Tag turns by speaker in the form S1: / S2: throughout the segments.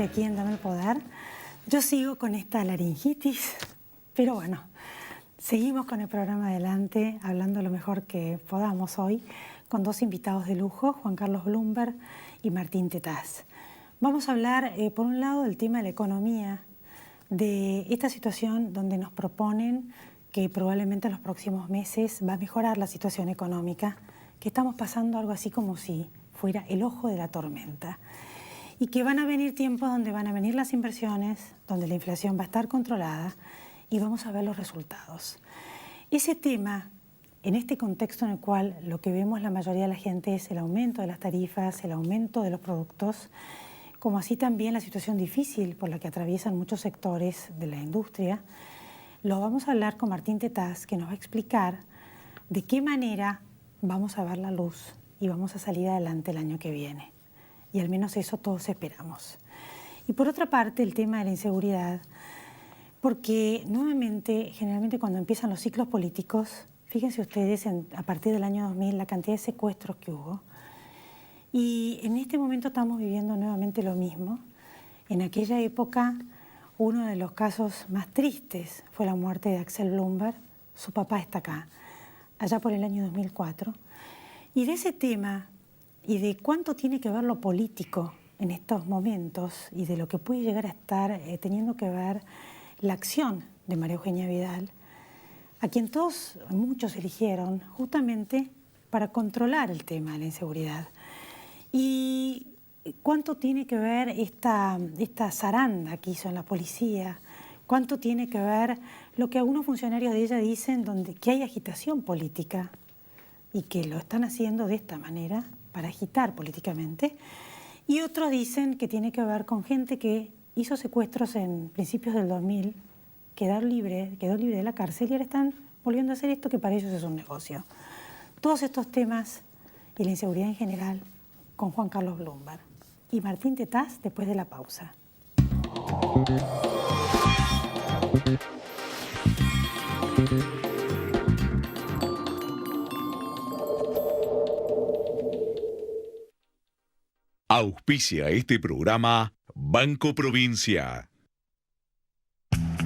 S1: nuevamente aquí en Dame el Poder. Yo sigo con esta laringitis, pero bueno, seguimos con el programa adelante, hablando lo mejor que podamos hoy, con dos invitados de lujo, Juan Carlos Bloomberg y Martín Tetaz. Vamos a hablar, por un lado, del tema de la economía, de esta situación donde nos proponen que probablemente en los próximos meses va a mejorar la situación económica, que estamos pasando algo así como si fuera el ojo de la tormenta. Y que van a venir tiempos donde van a venir las inversiones, donde la inflación va a estar controlada y vamos a ver los resultados. Ese tema, en este contexto en el cual lo que vemos la mayoría de la gente es el aumento de las tarifas, el aumento de los productos, como así también la situación difícil por la que atraviesan muchos sectores de la industria, lo vamos a hablar con Martín Tetaz, que nos va a explicar de qué manera vamos a ver la luz y vamos a salir adelante el año que viene. Y al menos eso todos esperamos. Y por otra parte, el tema de la inseguridad, porque nuevamente, generalmente cuando empiezan los ciclos políticos, fíjense ustedes, a partir del año 2000, la cantidad de secuestros que hubo. Y en este momento estamos viviendo nuevamente lo mismo. En aquella época, uno de los casos más tristes fue la muerte de Axel Bloomberg. Su papá está acá, allá por el año 2004. Y de ese tema y de cuánto tiene que ver lo político en estos momentos y de lo que puede llegar a estar teniendo que ver la acción de María Eugenia Vidal, a quien muchos eligieron justamente para controlar el tema de la inseguridad. Y cuánto tiene que ver esta zaranda que hizo en la policía, cuánto tiene que ver lo que algunos funcionarios de ella dicen, que hay agitación política y que lo están haciendo de esta manera, para agitar políticamente, y otros dicen que tiene que ver con gente que hizo secuestros en principios del 2000, quedó libre de la cárcel y ahora están volviendo a hacer esto que para ellos es un negocio. Todos estos temas y la inseguridad en general con Juan Carlos Bloomberg y Martín Tetaz después de la pausa.
S2: Auspicia este programa Banco Provincia.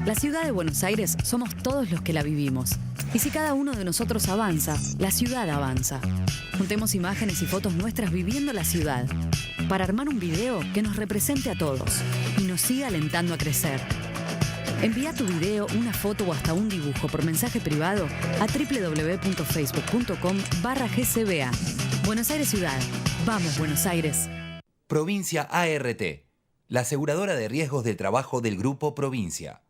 S3: La ciudad de Buenos Aires somos todos los que la vivimos. Y si cada uno de nosotros avanza, la ciudad avanza. Juntemos imágenes y fotos nuestras viviendo la ciudad, para armar un video que nos represente a todos y nos siga alentando a crecer. Envía tu video, una foto o hasta un dibujo por mensaje privado a www.facebook.com/GCBA. Buenos Aires Ciudad. Vamos, Buenos Aires.
S4: Provincia ART, la aseguradora de riesgos del trabajo del Grupo Provincia.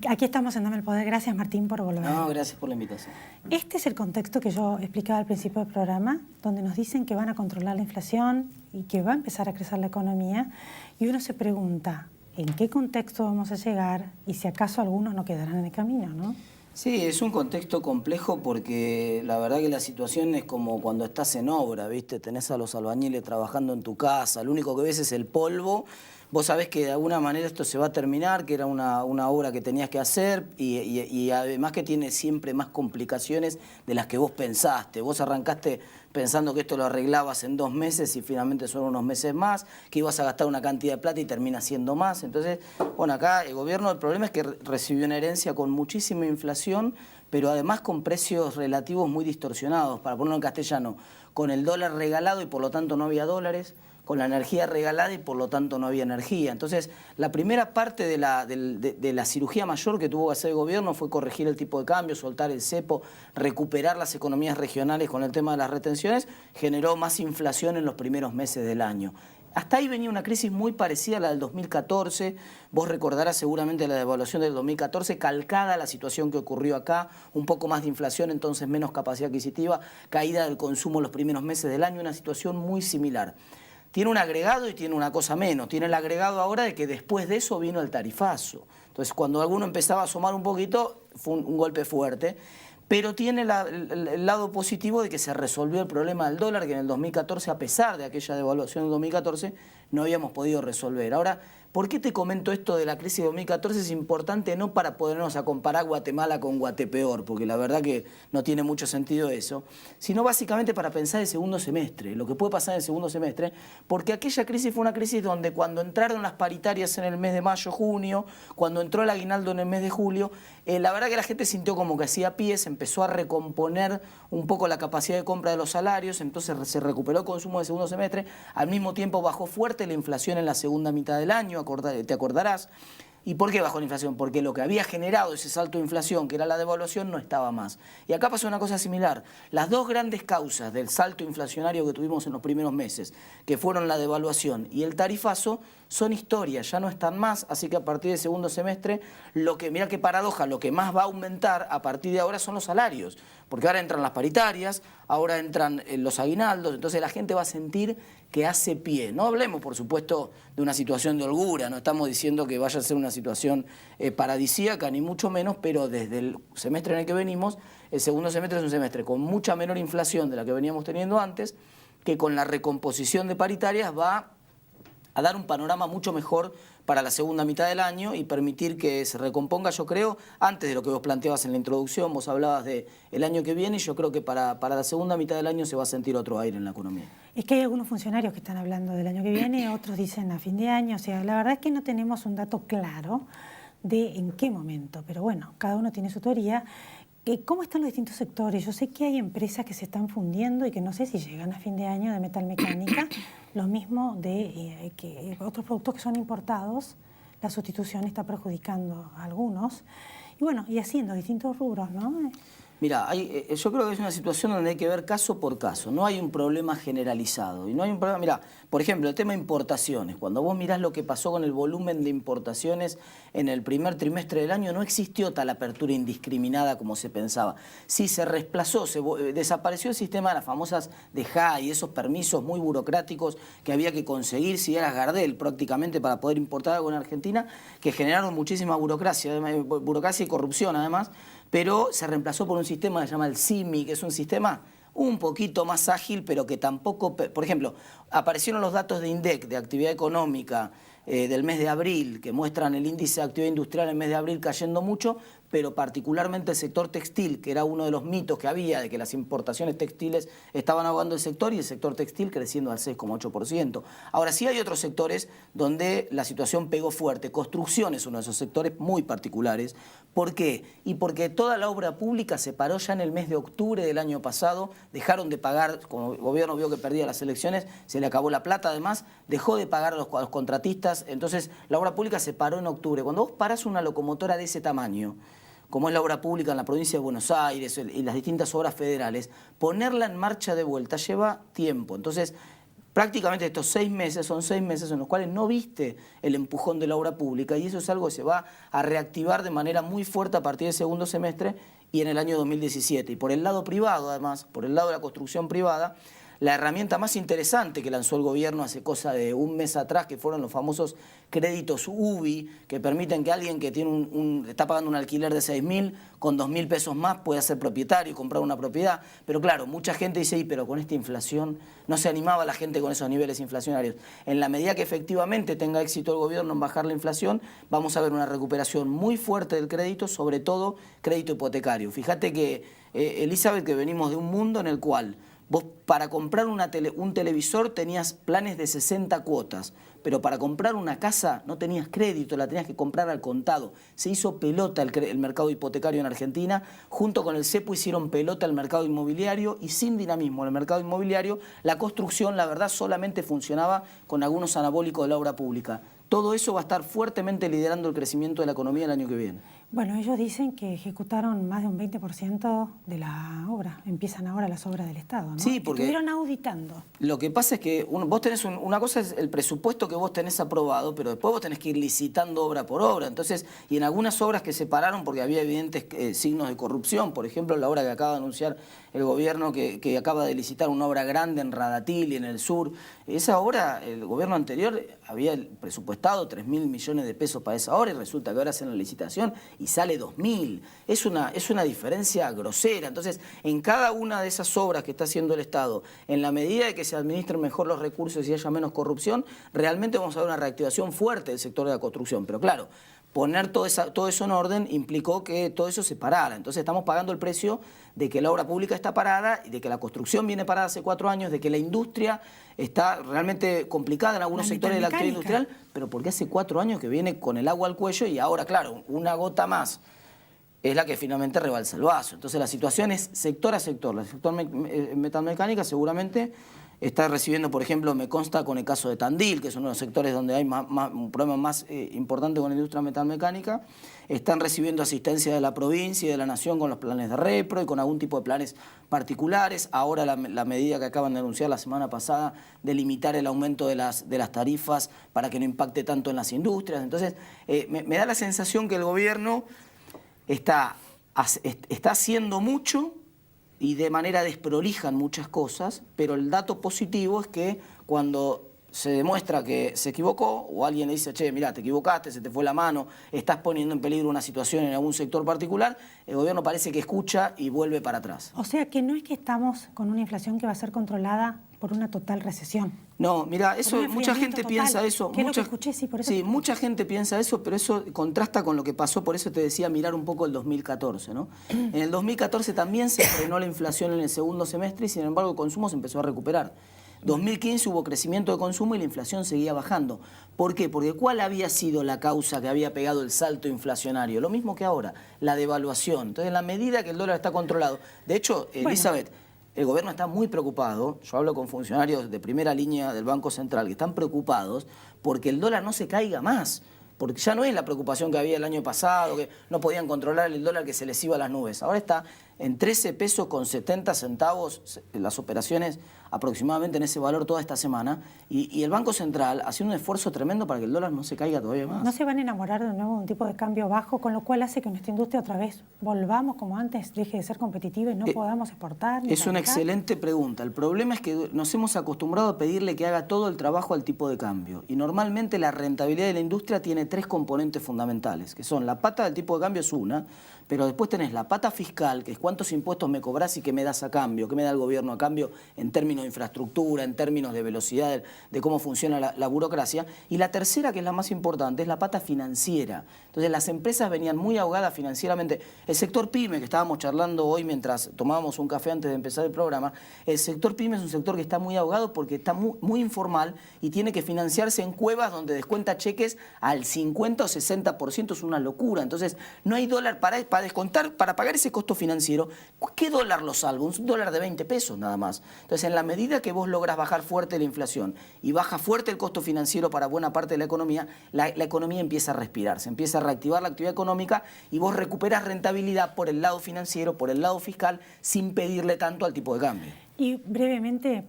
S1: Aquí estamos en Dame el Poder. Gracias, Martín, por volver.
S5: No, gracias por la invitación.
S1: Este es el contexto que yo explicaba al principio del programa, donde nos dicen que van a controlar la inflación y que va a empezar a crecer la economía. Y uno se pregunta, ¿en qué contexto vamos a llegar? Y si acaso algunos no quedarán en el camino, ¿no?
S5: Sí, es un contexto complejo porque la verdad que la situación es como cuando estás en obra, ¿viste? Tenés a los albañiles trabajando en tu casa, lo único que ves es el polvo. Vos sabés que de alguna manera esto se va a terminar, que era una obra que tenías que hacer y además que tiene siempre más complicaciones de las que vos pensaste. Vos arrancaste pensando que esto lo arreglabas en 2 meses y finalmente son unos meses más, que ibas a gastar una cantidad de plata y termina siendo más. Entonces, bueno, acá el gobierno, el problema es que recibió una herencia con muchísima inflación, pero además con precios relativos muy distorsionados. Para ponerlo en castellano, con el dólar regalado y por lo tanto no había dólares, con la energía regalada y por lo tanto no había energía. Entonces, la primera parte de la cirugía mayor que tuvo que hacer el gobierno fue corregir el tipo de cambio, soltar el cepo, recuperar las economías regionales con el tema de las retenciones, generó más inflación en los primeros meses del año. Hasta ahí venía una crisis muy parecida a la del 2014, vos recordarás seguramente la devaluación del 2014, calcada a la situación que ocurrió acá, un poco más de inflación, entonces menos capacidad adquisitiva, caída del consumo en los primeros meses del año, una situación muy similar. Tiene un agregado y tiene una cosa menos. Tiene el agregado ahora de que después de eso vino el tarifazo. Entonces, cuando alguno empezaba a asomar un poquito, fue un golpe fuerte. Pero tiene el lado positivo de que se resolvió el problema del dólar, que en el 2014, a pesar de aquella devaluación del 2014, no habíamos podido resolver. Ahora, ¿por qué te comento esto de la crisis de 2014? Es importante no para ponernos a comparar Guatemala con Guatepeor, porque la verdad que no tiene mucho sentido eso, sino básicamente para pensar el segundo semestre, lo que puede pasar en el segundo semestre, porque aquella crisis fue una crisis donde cuando entraron las paritarias en el mes de mayo, junio, cuando entró el aguinaldo en el mes de julio, la verdad que la gente sintió como que hacía pies, empezó a recomponer un poco la capacidad de compra de los salarios, entonces se recuperó el consumo del segundo semestre, al mismo tiempo bajó fuerte la inflación en la segunda mitad del año, te acordarás. ¿Y por qué bajó la inflación? Porque lo que había generado ese salto de inflación, que era la devaluación, no estaba más. Y acá pasó una cosa similar. Las dos grandes causas del salto inflacionario que tuvimos en los primeros meses, que fueron la devaluación y el tarifazo, son historia, ya no están más, así que a partir del segundo semestre, mirá qué paradoja, lo que más va a aumentar a partir de ahora son los salarios, porque ahora entran las paritarias, ahora entran los aguinaldos, entonces la gente va a sentir que hace pie. No hablemos, por supuesto, de una situación de holgura, no estamos diciendo que vaya a ser una situación paradisíaca, ni mucho menos, pero desde el semestre en el que venimos, el segundo semestre es un semestre con mucha menor inflación de la que veníamos teniendo antes, que con la recomposición de paritarias va a dar un panorama mucho mejor para la segunda mitad del año y permitir que se recomponga, yo creo, antes de lo que vos planteabas en la introducción, vos hablabas del año que viene y yo creo que para la segunda mitad del año se va a sentir otro aire en la economía.
S1: Es que hay algunos funcionarios que están hablando del año que viene, otros dicen a fin de año, o sea, la verdad es que no tenemos un dato claro de en qué momento, pero bueno, cada uno tiene su teoría. ¿Cómo están los distintos sectores? Yo sé que hay empresas que se están fundiendo y que no sé si llegan a fin de año de metalmecánica, lo mismo de que otros productos que son importados, la sustitución está perjudicando a algunos. Y bueno, y así en los distintos rubros, ¿no?
S5: Mira, yo creo que es una situación donde hay que ver caso por caso, no hay un problema generalizado. Y no hay un problema, mira, por ejemplo, el tema de importaciones. Cuando vos mirás lo que pasó con el volumen de importaciones en el primer trimestre del año, no existió tal apertura indiscriminada como se pensaba. Sí, se desplazó, desapareció el sistema de las famosas DEJA y esos permisos muy burocráticos que había que conseguir si eras Gardel prácticamente para poder importar algo en Argentina, que generaron muchísima burocracia y corrupción además, pero se reemplazó por un sistema que se llama el CIMI, que es un sistema un poquito más ágil, pero que tampoco... Por ejemplo, aparecieron los datos de INDEC, de actividad económica, del mes de abril, que muestran el índice de actividad industrial en el mes de abril cayendo mucho, pero particularmente el sector textil, que era uno de los mitos que había de que las importaciones textiles estaban ahogando el sector, y el sector textil creciendo al 6,8%. Ahora sí hay otros sectores donde la situación pegó fuerte. Construcción es uno de esos sectores muy particulares. ¿Por qué? Y porque toda la obra pública se paró ya en el mes de octubre del año pasado, dejaron de pagar, como el gobierno vio que perdía las elecciones, se le acabó la plata además, dejó de pagar a los contratistas, entonces la obra pública se paró en octubre. Cuando vos parás una locomotora de ese tamaño, como es la obra pública en la provincia de Buenos Aires y las distintas obras federales, ponerla en marcha de vuelta lleva tiempo. Entonces, prácticamente estos 6 meses son 6 meses en los cuales no viste el empujón de la obra pública, y eso es algo que se va a reactivar de manera muy fuerte a partir del segundo semestre y en el año 2017. Y por el lado privado, además, por el lado de la construcción privada, la herramienta más interesante que lanzó el gobierno hace cosa de un mes atrás, que fueron los famosos créditos UBI, que permiten que alguien que tiene está pagando un alquiler de 6.000, con 2.000 pesos más pueda ser propietario y comprar una propiedad. Pero claro, mucha gente dice, pero con esta inflación no se animaba la gente con esos niveles inflacionarios. En la medida que efectivamente tenga éxito el gobierno en bajar la inflación, vamos a ver una recuperación muy fuerte del crédito, sobre todo crédito hipotecario. Fíjate que, Elizabeth, que venimos de un mundo en el cual vos para comprar un televisor tenías planes de 60 cuotas, pero para comprar una casa no tenías crédito, la tenías que comprar al contado. Se hizo pelota el mercado hipotecario en Argentina, junto con el cepo hicieron pelota el mercado inmobiliario, y sin dinamismo en el mercado inmobiliario, la construcción, la verdad, solamente funcionaba con algunos anabólicos de la obra pública. Todo eso va a estar fuertemente liderando el crecimiento de la economía el año que viene.
S1: Bueno, ellos dicen que ejecutaron más de un 20% de la obra. Empiezan ahora las obras del Estado, ¿no?
S5: Sí, porque
S1: estuvieron auditando.
S5: Lo que pasa es que vos tenés una cosa es el presupuesto que vos tenés aprobado, pero después vos tenés que ir licitando obra por obra. Entonces, y en algunas obras que se pararon porque había evidentes signos de corrupción, por ejemplo, la obra que acaba de anunciar el gobierno que acaba de licitar una obra grande en Radatili, en el sur. Esa obra, el gobierno anterior había presupuestado 3.000 millones de pesos para esa obra, y resulta que ahora hacen la licitación y sale 2.000. Es una diferencia grosera. Entonces, en cada una de esas obras que está haciendo el Estado, en la medida de que se administren mejor los recursos y haya menos corrupción, realmente vamos a ver una reactivación fuerte del sector de la construcción. Pero claro, poner todo eso en orden implicó que todo eso se parara. Entonces estamos pagando el precio de que la obra pública está parada, y de que la construcción viene parada hace 4 años, de que la industria está realmente complicada en algunos sectores de la actividad industrial, pero porque hace 4 años que viene con el agua al cuello y ahora, claro, una gota más es la que finalmente rebalsa el vaso. Entonces la situación es sector a sector. El sector metalmecánica seguramente está recibiendo, por ejemplo, me consta con el caso de Tandil, que es uno de los sectores donde hay un problema más importante con la industria metalmecánica, están recibiendo asistencia de la provincia y de la nación con los planes de repro y con algún tipo de planes particulares. Ahora la medida que acaban de anunciar la semana pasada de limitar el aumento de las tarifas para que no impacte tanto en las industrias. Entonces, me da la sensación que el gobierno está haciendo mucho y de manera desprolija en muchas cosas, pero el dato positivo es que cuando se demuestra que se equivocó, o alguien le dice, che, mirá, te equivocaste, se te fue la mano, estás poniendo en peligro una situación en algún sector particular, el gobierno parece que escucha y vuelve para atrás.
S1: O sea que no es que estamos con una inflación que va a ser controlada por una total recesión.
S5: No, mira, eso mucha gente
S1: total.
S5: piensa eso.
S1: ¿Qué es lo que escuché? Sí, por eso
S5: sí, mucha gente piensa eso, pero eso contrasta con lo que pasó, por eso te decía mirar un poco el 2014, ¿no? En el 2014 también se frenó la inflación en el segundo semestre y sin embargo el consumo se empezó a recuperar. 2015 hubo crecimiento de consumo y la inflación seguía bajando. ¿Por qué? Porque ¿cuál había sido la causa que había pegado el salto inflacionario? Lo mismo que ahora, la devaluación. Entonces, en la medida que el dólar está controlado, de hecho, Elizabeth, el gobierno está muy preocupado, yo hablo con funcionarios de primera línea del Banco Central que están preocupados porque el dólar no se caiga más. Porque ya no es la preocupación que había el año pasado, que no podían controlar el dólar, que se les iba a las nubes. Ahora está en 13 pesos con 70 centavos las operaciones aproximadamente en ese valor toda esta semana. Y el Banco Central hace un esfuerzo tremendo para que el dólar no se caiga todavía más.
S1: No se van a enamorar de nuevo de un tipo de cambio bajo, con lo cual hace que nuestra industria otra vez volvamos como antes, deje de ser competitiva y no podamos exportar.
S5: Es una excelente pregunta. El problema es que nos hemos acostumbrado a pedirle que haga todo el trabajo al tipo de cambio. Y normalmente la rentabilidad de la industria tiene 3 componentes fundamentales, que son la pata del tipo de cambio es una, pero después tenés la pata fiscal, que es cuántos impuestos me cobrás y qué me das a cambio, qué me da el gobierno a cambio en términos de infraestructura, en términos de velocidad, de cómo funciona la burocracia. Y la tercera, que es la más importante, es la pata financiera. Entonces las empresas venían muy ahogadas financieramente. El sector PYME, que estábamos charlando hoy mientras tomábamos un café antes de empezar el programa, el sector PYME es un sector que está muy ahogado porque está muy informal y tiene que financiarse en cuevas donde descuenta cheques al 50 o 60%, es una locura. Entonces no hay dólar para descontar, para pagar ese costo financiero. ¿Qué dólar lo salva? Un dólar de 20 pesos nada más. Entonces, en la medida que vos logras bajar fuerte la inflación y baja fuerte el costo financiero para buena parte de la economía empieza a respirar, se empieza a reactivar la actividad económica y vos recuperas rentabilidad por el lado financiero, por el lado fiscal, sin pedirle tanto al tipo de cambio.
S1: Y brevemente,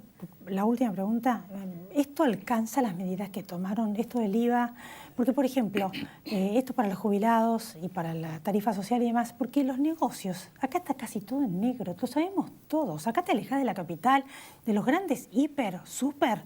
S1: la última pregunta, ¿esto alcanza las medidas que tomaron, esto del IVA? Porque, por ejemplo, esto para los jubilados y para la tarifa social y demás, porque los negocios, acá está casi todo en negro, lo sabemos todos, acá te alejas de la capital, de los grandes hiper, super,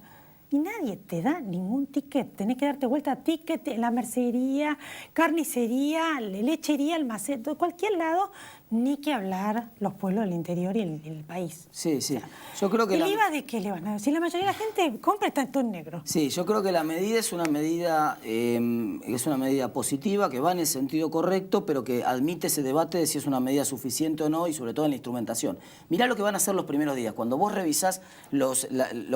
S1: y nadie te da ningún ticket, tenés que darte vuelta a ticket en la mercería, carnicería, lechería, almacén, de cualquier lado, ni que hablar los pueblos del interior y el país.
S5: Sí, sí. Yo creo que
S1: ¿El IVA de qué le van a decir? La mayoría de la gente compra está todo en negro.
S5: Sí, yo creo que la medida es una medida positiva, que va en el sentido correcto, pero que admite ese debate de si es una medida suficiente o no, y sobre todo en la instrumentación. Mirá lo que van a hacer los primeros días. Cuando vos revisás lo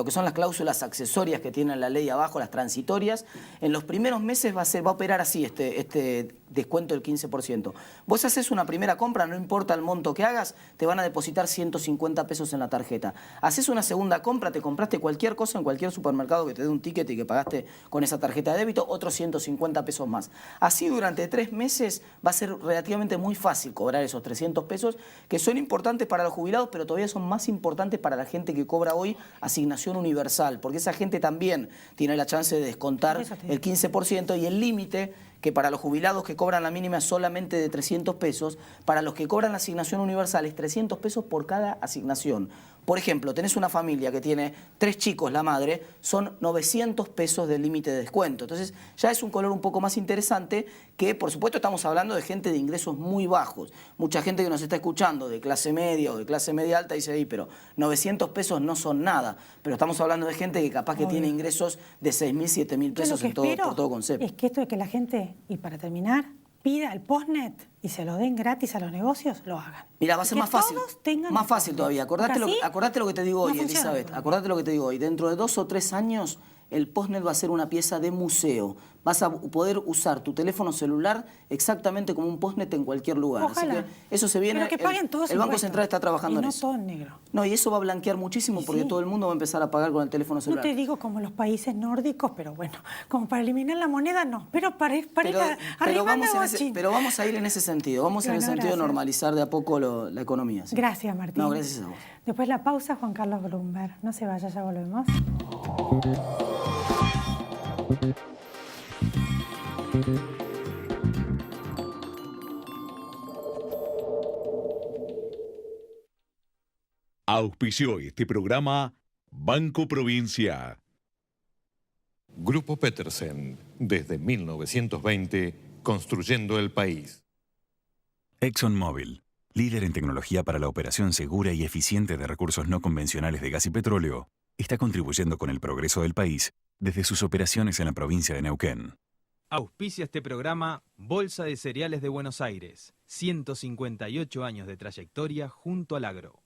S5: que son las cláusulas accesorias que tiene la ley abajo, las transitorias, en los primeros meses va a operar así este descuento del 15%. Vos haces una primera compra, no importa el monto que hagas, te van a depositar 150 pesos en la tarjeta. Haces una segunda compra, te compraste cualquier cosa en cualquier supermercado que te dé un ticket y que pagaste con esa tarjeta de débito, otros 150 pesos más. Así durante 3 meses va a ser relativamente muy fácil cobrar esos 300 pesos, que son importantes para los jubilados, pero todavía son más importantes para la gente que cobra hoy asignación universal, porque esa gente también tiene la chance de descontar el 15% y el límite que para los jubilados que cobran la mínima es solamente de 300 pesos, para los que cobran la asignación universal es 300 pesos por cada asignación. Por ejemplo, tenés una familia que tiene 3 chicos, la madre, son 900 pesos del límite de descuento. Entonces ya es un color un poco más interesante que, por supuesto, estamos hablando de gente de ingresos muy bajos. Mucha gente que nos está escuchando de clase media o de clase media alta dice, ahí, pero 900 pesos no son nada. Pero estamos hablando de gente que capaz que tiene ingresos de 6.000, 7.000 pesos por todo concepto.
S1: Es que esto de que la gente, y para terminar, pida el postnet y se lo den gratis a los negocios, lo hagan.
S5: Mira, va a ser más fácil. Más fácil todavía. Acordate lo que te digo hoy, Elizabeth. Acordate lo que te digo hoy. Dentro de 2 o 3 años, el postnet va a ser una pieza de museo. Vas a poder usar tu teléfono celular exactamente como un postnet en cualquier lugar.
S1: Ojalá.
S5: Así que eso se viene.
S1: Pero que paguen todos
S5: el Banco Central está trabajando en eso.
S1: No todo en negro.
S5: No, y eso va a blanquear muchísimo porque todo el mundo va a empezar a pagar con el teléfono celular.
S1: No te digo como los países nórdicos, pero bueno, como para eliminar la moneda, no. Pero
S5: vamos a ir en ese sentido. Vamos en el sentido de normalizar de a poco la economía. ¿Sí?
S1: Gracias, Martín.
S5: No, gracias a vos.
S1: Después la pausa, Juan Carlos Blumberg. No se vaya, ya volvemos.
S2: Auspició este programa Banco Provincia.
S6: Grupo Petersen, desde 1920, construyendo el país.
S7: ExxonMobil, líder en tecnología para la operación segura y eficiente de recursos no convencionales de gas y petróleo, está contribuyendo con el progreso del país desde sus operaciones en la provincia de Neuquén.
S8: Auspicia este programa Bolsa de Cereales de Buenos Aires. 158 años de trayectoria junto al agro.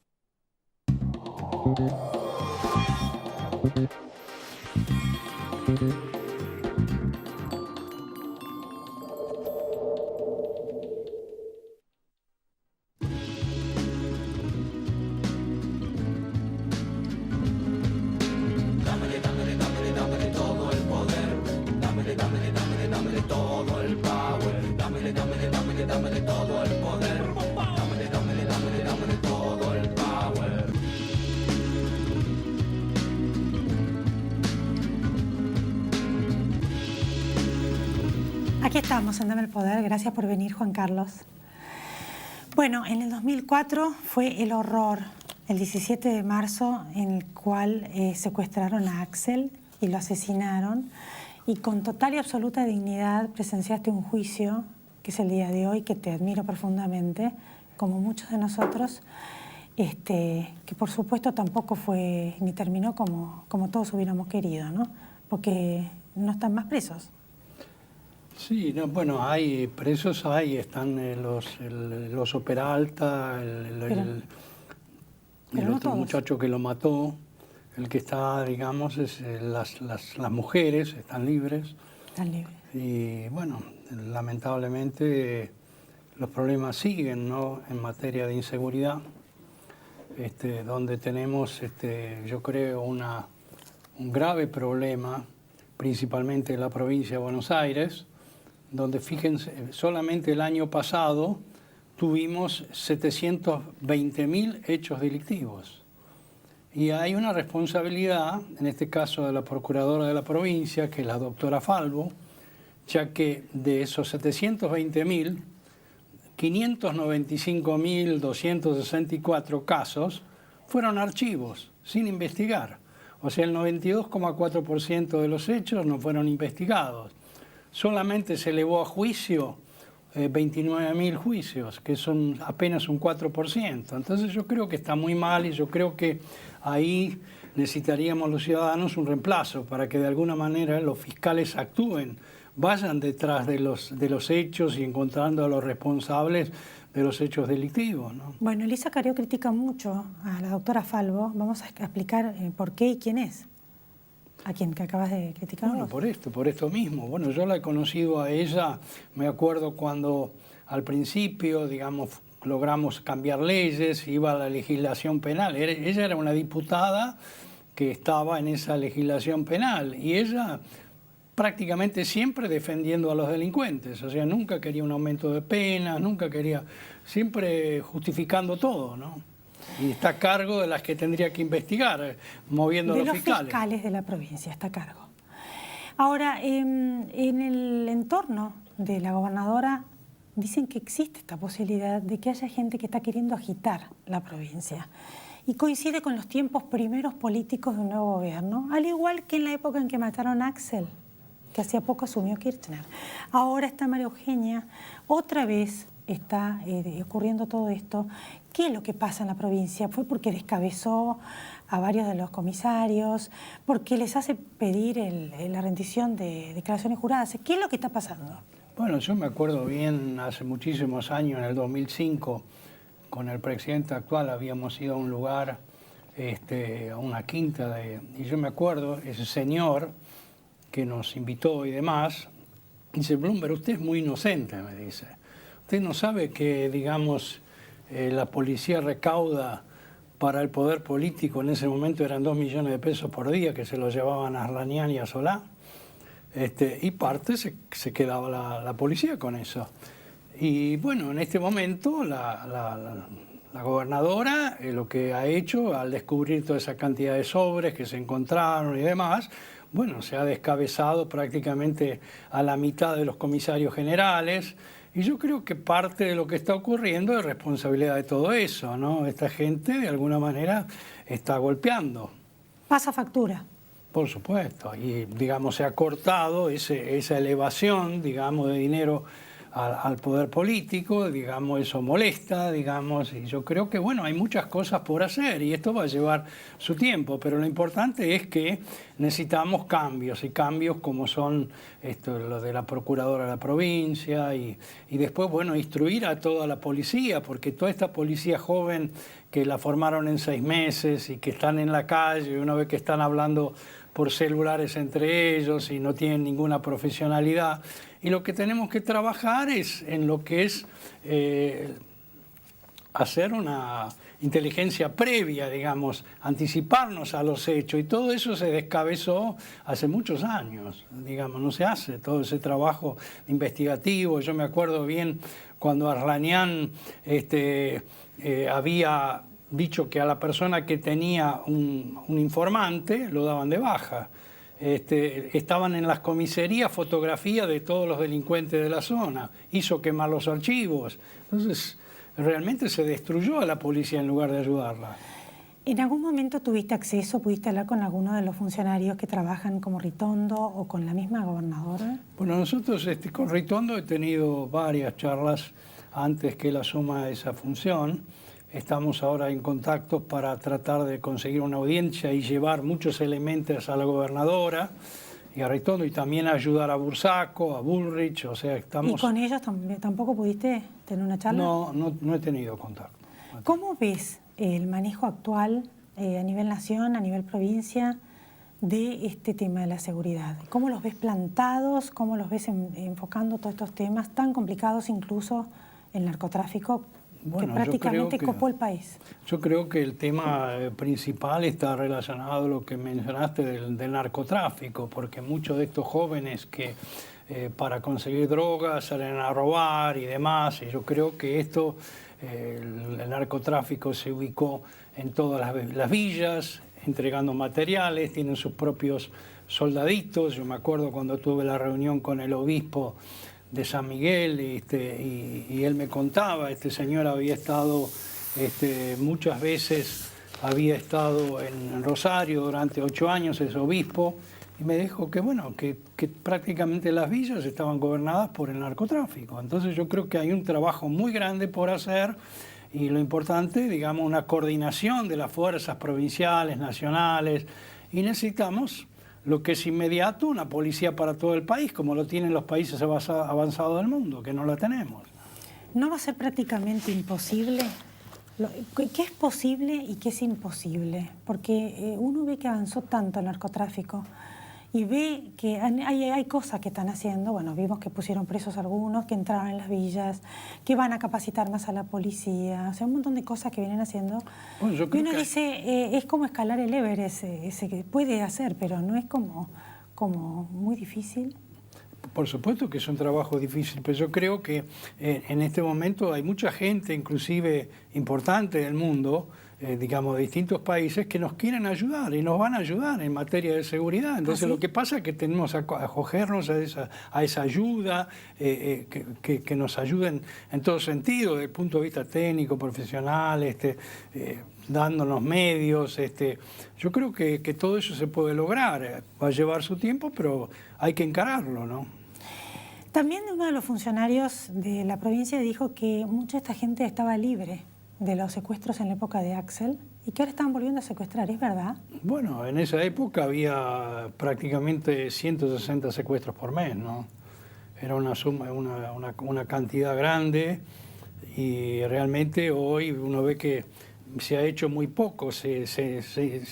S1: Aquí estamos en Dame el Poder. Gracias por venir, Juan Carlos. Bueno, en el 2004 fue el horror, el 17 de marzo, en el cual secuestraron a Axel y lo asesinaron. Y con total y absoluta dignidad presenciaste un juicio, que es el día de hoy, que te admiro profundamente, como muchos de nosotros, que por supuesto tampoco fue ni terminó como todos hubiéramos querido, ¿no? Porque no están más presos.
S9: Sí, no, bueno, hay presos, están el oso Peralta, el otro muchacho que lo mató, el que está, digamos, las mujeres están libres.
S1: Están libres.
S9: Y bueno, lamentablemente los problemas siguen, ¿no?, en materia de inseguridad, donde tenemos, yo creo, un grave problema, principalmente en la provincia de Buenos Aires, donde, fíjense, solamente el año pasado tuvimos 720.000 hechos delictivos. Y hay una responsabilidad, en este caso de la procuradora de la provincia, que es la doctora Falvo, ya que de esos 720.000, 595.264 casos fueron archivos, sin investigar. O sea, el 92,4% de los hechos no fueron investigados. Solamente se elevó a juicio 29.000 juicios, que son apenas un 4%. Entonces yo creo que está muy mal y yo creo que ahí necesitaríamos los ciudadanos un reemplazo para que de alguna manera los fiscales actúen, vayan detrás de los hechos y encontrando a los responsables de los hechos delictivos, ¿no?
S1: Bueno, Elisa Cario critica mucho a la doctora Falvo. Vamos a explicar por qué y quién es. ¿A quién que acabas de criticar?
S9: Bueno, por esto mismo. Bueno, yo la he conocido a ella, me acuerdo cuando al principio, digamos, logramos cambiar leyes, iba a la legislación penal. Ella era una diputada que estaba en esa legislación penal y ella prácticamente siempre defendiendo a los delincuentes. O sea, nunca quería un aumento de pena, nunca quería, siempre justificando todo, ¿no? Y está a cargo de las que tendría que investigar, moviendo a los fiscales.
S1: De los fiscales de la provincia está a cargo. Ahora, en el entorno de la gobernadora dicen que existe esta posibilidad de que haya gente que está queriendo agitar la provincia. Y coincide con los tiempos primeros políticos de un nuevo gobierno, al igual que en la época en que mataron a Axel, que hacía poco asumió Kirchner. Ahora está María Eugenia, otra vez está ocurriendo todo esto. ¿Qué es lo que pasa en la provincia? ¿Fue porque descabezó a varios de los comisarios? ¿Porque les hace pedir la rendición de declaraciones juradas? ¿Qué es lo que está pasando?
S9: Bueno, yo me acuerdo bien, hace muchísimos años, en el 2005, con el presidente actual habíamos ido a un lugar, a una quinta, y yo me acuerdo, ese señor que nos invitó y demás, dice: Bloomberg, usted es muy inocente, me dice. Usted no sabe que, digamos, la policía recauda para el poder político, en ese momento eran 2 millones de pesos por día que se los llevaban a Arlanian y a Solá. Y parte se quedaba la policía con eso. Y bueno, en este momento la gobernadora lo que ha hecho al descubrir toda esa cantidad de sobres que se encontraron y demás, bueno, se ha descabezado prácticamente a la mitad de los comisarios generales. Y yo creo que parte de lo que está ocurriendo es responsabilidad de todo eso, ¿no? Esta gente de alguna manera está golpeando.
S1: Pasa factura.
S9: Por supuesto, y digamos se ha cortado esa elevación, digamos, de dinero al poder político, digamos, eso molesta, digamos, y yo creo que, bueno, hay muchas cosas por hacer y esto va a llevar su tiempo, pero lo importante es que necesitamos cambios, y cambios como son lo de la procuradora de la provincia y después, bueno, instruir a toda la policía, porque toda esta policía joven que la formaron en 6 meses y que están en la calle, y una vez que están hablando por celulares entre ellos y no tienen ninguna profesionalidad. Y lo que tenemos que trabajar es en lo que es hacer una inteligencia previa, digamos, anticiparnos a los hechos. Y todo eso se descabezó hace muchos años, digamos, no se hace todo ese trabajo investigativo. Yo me acuerdo bien cuando Arlanian había dicho que a la persona que tenía un informante lo daban de baja. Estaban en las comisarías fotografías de todos los delincuentes de la zona, hizo quemar los archivos. Entonces, realmente se destruyó a la policía en lugar de ayudarla.
S1: ¿En algún momento tuviste acceso, pudiste hablar con alguno de los funcionarios que trabajan como Ritondo o con la misma gobernadora?
S9: Bueno, nosotros con Ritondo he tenido varias charlas antes que él asuma esa función. Estamos ahora en contacto para tratar de conseguir una audiencia y llevar muchos elementos a la gobernadora y a Ritondo, y también ayudar a Bursaco, a Bullrich, o sea, estamos...
S1: ¿Y con ellos tampoco pudiste tener una charla?
S9: No he tenido contacto.
S1: ¿Cómo ves el manejo actual a nivel nación, a nivel provincia, de este tema de la seguridad? ¿Cómo los ves plantados? ¿Cómo los ves enfocando todos estos temas tan complicados, incluso el narcotráfico? Bueno, que prácticamente copó el país.
S9: Yo creo que el tema principal está relacionado a lo que mencionaste del narcotráfico, porque muchos de estos jóvenes que para conseguir drogas salen a robar y demás, y yo creo que el narcotráfico se ubicó en todas las villas, entregando materiales, tienen sus propios soldaditos. Yo me acuerdo cuando tuve la reunión con el obispo de San Miguel, y él me contaba, este señor había estado muchas veces, había estado en Rosario durante 8 años, es obispo, y me dijo que bueno, que prácticamente las villas estaban gobernadas por el narcotráfico. Entonces yo creo que hay un trabajo muy grande por hacer, y lo importante, digamos, una coordinación de las fuerzas provinciales, nacionales, y necesitamos lo que es inmediato, una policía para todo el país, como lo tienen los países avanzados del mundo, que no la tenemos.
S1: ¿No va a ser prácticamente imposible? ¿Qué es posible y qué es imposible? Porque uno ve que avanzó tanto el narcotráfico y ve que hay cosas que están haciendo. Bueno, vimos que pusieron presos algunos, que entraron en las villas, que van a capacitar más a la policía, o sea, un montón de cosas que vienen haciendo. Bueno, y uno dice, es como escalar el Everest, ese que puede hacer, pero no es como muy difícil.
S9: Por supuesto que es un trabajo difícil, pero yo creo que en este momento hay mucha gente, inclusive importante del mundo, digamos, de distintos países, que nos quieren ayudar y nos van a ayudar en materia de seguridad. Entonces lo que pasa es que tenemos que acogernos a esa ayuda, que nos ayuden en todo sentido, desde el punto de vista técnico, profesional, dándonos medios. Yo creo que todo eso se puede lograr. Va a llevar su tiempo, pero hay que encararlo, ¿no?
S1: También uno de los funcionarios de la provincia dijo que mucha de esta gente estaba libre de los secuestros en la época de Axel y que ahora estaban volviendo a secuestrar, ¿es verdad?
S9: Bueno, en esa época había prácticamente 160 secuestros por mes, ¿no? Era una suma, una cantidad grande, y realmente hoy uno ve que se ha hecho muy poco, se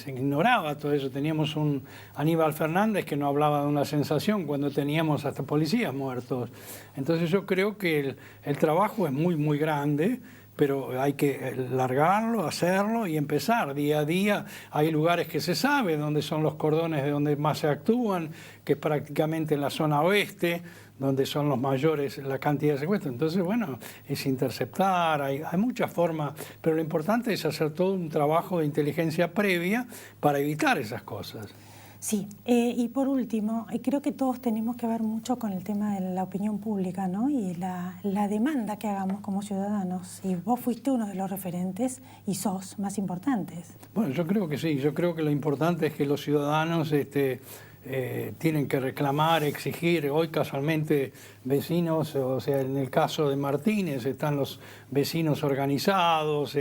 S9: ignoraba todo eso. Teníamos un Aníbal Fernández que no hablaba de una sensación cuando teníamos hasta policías muertos. Entonces yo creo que el trabajo es muy grande, pero hay que largarlo, hacerlo y empezar día a día. Hay lugares que se sabe dónde son los cordones de donde más se actúan, que es prácticamente en la zona oeste, donde son los mayores la cantidad de secuestros. Entonces, bueno, es interceptar, hay muchas formas, pero lo importante es hacer todo un trabajo de inteligencia previa para evitar esas cosas.
S1: Sí, y por último, creo que todos tenemos que ver mucho con el tema de la opinión pública, ¿no? Y la demanda que hagamos como ciudadanos. Y vos fuiste uno de los referentes y sos más importantes.
S9: Bueno, yo creo que sí, yo creo que lo importante es que los ciudadanos tienen que reclamar, exigir. Hoy casualmente vecinos, o sea, en el caso de Martínez están los vecinos organizados,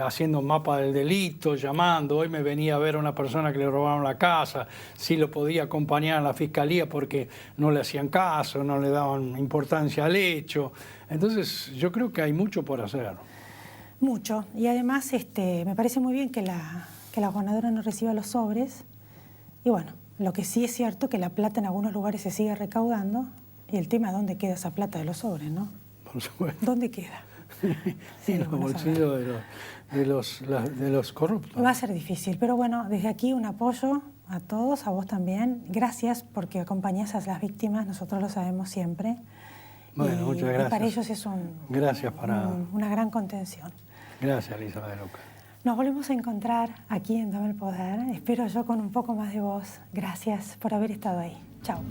S9: haciendo mapa del delito, llamando. Hoy me venía a ver a una persona que le robaron la casa, si lo podía acompañar a la fiscalía porque no le hacían caso, no le daban importancia al hecho. Entonces yo creo que hay mucho por hacer.
S1: Mucho, y además me parece muy bien que la gobernadora no reciba los sobres, y bueno, lo que sí es cierto que la plata en algunos lugares se sigue recaudando, y el tema es dónde queda esa plata de los sobres, ¿no?
S9: Por supuesto.
S1: ¿Dónde queda?
S9: Sí, en los bolsillos de los corruptos.
S1: Va a ser difícil, pero bueno, desde aquí un apoyo a todos, a vos también. Gracias porque acompañás a las víctimas, nosotros lo sabemos siempre.
S9: Bueno, muchas gracias.
S1: Y para ellos es una gran contención.
S9: Gracias, Lisa de Luca.
S1: Nos volvemos a encontrar aquí en Dame el Poder. Espero yo con un poco más de voz. Gracias por haber estado ahí. Chao.